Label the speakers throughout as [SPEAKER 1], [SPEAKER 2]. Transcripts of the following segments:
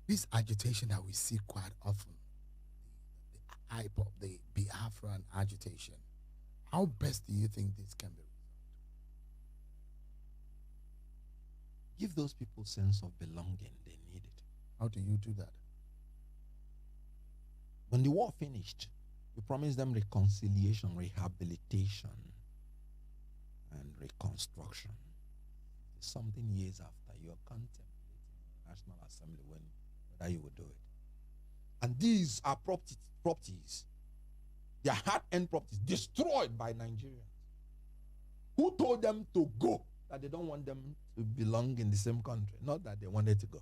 [SPEAKER 1] This agitation that we see quite often, the IPOP, the Biafran agitation, how best do you think this can be resolved?
[SPEAKER 2] Give those people sense of belonging. They need it.
[SPEAKER 1] How do you do that?
[SPEAKER 2] When the war finished, we promised them reconciliation, rehabilitation, and reconstruction. It's something years after you are contemplating in the National Assembly whether you will do it. And these are properties. They are hard-earned properties destroyed by Nigerians. Who told them to go? That they don't want them to belong in the same country. Not that they wanted to go.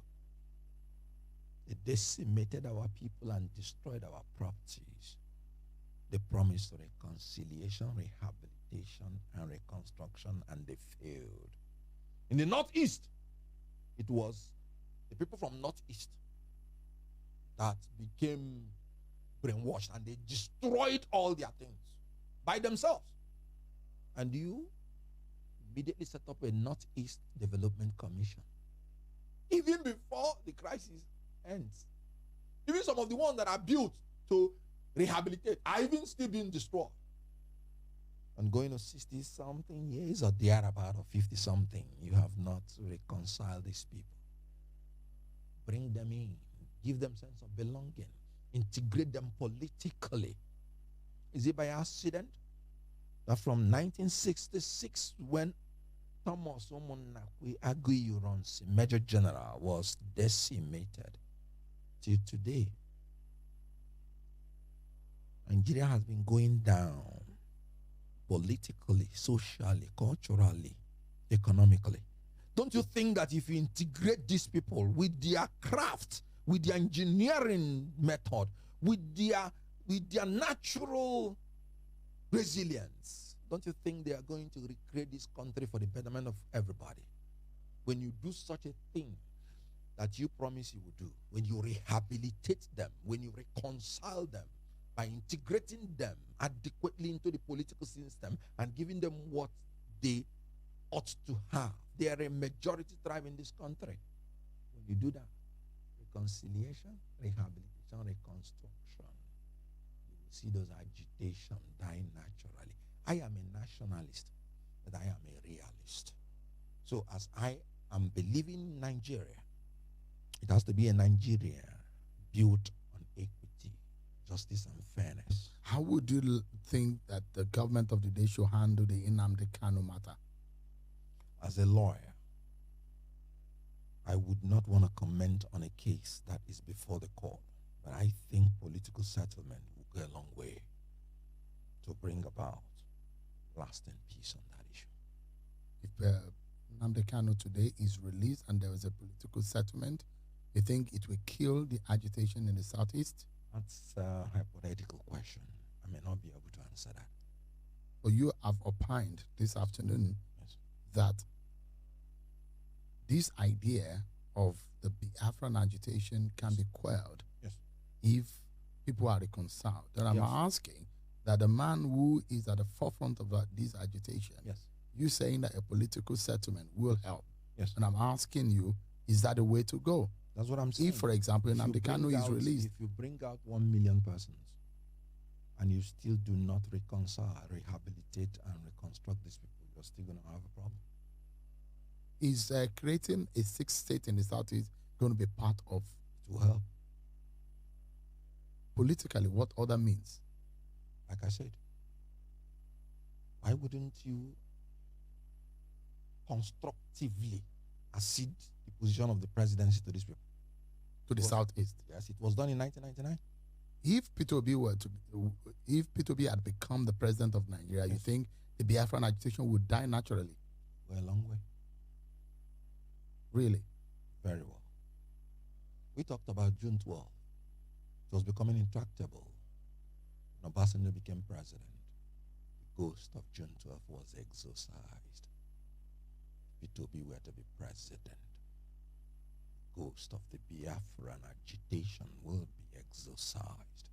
[SPEAKER 2] They decimated our people and destroyed our properties. They promised reconciliation, rehabilitation, and reconstruction, and they failed. In the Northeast, it was the people from Northeast that became brainwashed, and they destroyed all their things by themselves. And you immediately set up a Northeast Development Commission. Even before the crisis ends. Even some of the ones that are built to rehabilitate are even still being destroyed. And going to 60-something years or thereabout, or 50-something, you have not reconciled these people. Bring them in. Give them sense of belonging. Integrate them politically. Is it by accident that from 1966, when Thomas Omonakwe Aguyuronsi, Major General, was decimated, till today, Nigeria has been going down politically, socially, culturally, economically? Don't you think that if you integrate these people with their craft, with their engineering method, with their natural resilience, don't you think they are going to recreate this country for the betterment of everybody? When you do such a thing that you promise you will do, when you rehabilitate them, when you reconcile them by integrating them adequately into the political system and giving them what they ought to have, they are a majority tribe in this country. When you do that, reconciliation, rehabilitation, reconstruction, you will see those agitation dying naturally. I am a nationalist, but I am a realist. So as I am believing Nigeria, it has to be a Nigeria built on equity, justice, and fairness.
[SPEAKER 1] How would you think that the government of the day should handle the Nnamdi Kanu matter?
[SPEAKER 2] As a lawyer, I would not want to comment on a case that is before the court, but I think political settlement will go a long way to bring about lasting peace on that issue.
[SPEAKER 1] If Nnamdi Kanu today is released and there is a political settlement, you think it will kill the agitation in the Southeast?
[SPEAKER 2] That's a hypothetical question. I may not be able to answer that.
[SPEAKER 1] But you have opined this afternoon,
[SPEAKER 2] yes,
[SPEAKER 1] that this idea of the Biafran agitation can be quelled,
[SPEAKER 2] yes,
[SPEAKER 1] if people are reconciled. Then I'm
[SPEAKER 2] yes,
[SPEAKER 1] asking that the man who is at the forefront of this agitation,
[SPEAKER 2] yes,
[SPEAKER 1] you saying that a political settlement will help.
[SPEAKER 2] yes,
[SPEAKER 1] And I'm asking you, is that the way to go?
[SPEAKER 2] that's what I'm saying.
[SPEAKER 1] If, for example, Nnamdi Kanu is released,
[SPEAKER 2] if you bring out 1 million persons and you still do not reconcile, rehabilitate, and reconstruct these people, you're still going to have a problem.
[SPEAKER 1] is creating a sixth state in the Southeast going to be part of?
[SPEAKER 2] It will help.
[SPEAKER 1] Politically, what other means?
[SPEAKER 2] Like I said, why wouldn't you constructively accede the position of the presidency to these people?
[SPEAKER 1] To the Southeast?
[SPEAKER 2] Yes, it was done in 1999.
[SPEAKER 1] If P2B had become the president of Nigeria, yes, you think the Biafran agitation would die naturally?
[SPEAKER 2] We're a long way.
[SPEAKER 1] Really?
[SPEAKER 2] Very well. We talked about June 12th. It was becoming intractable. When Obasanjo became president, the ghost of June 12th was exorcised. P2B were to be president, the ghost of the Biafran agitation will be exorcised.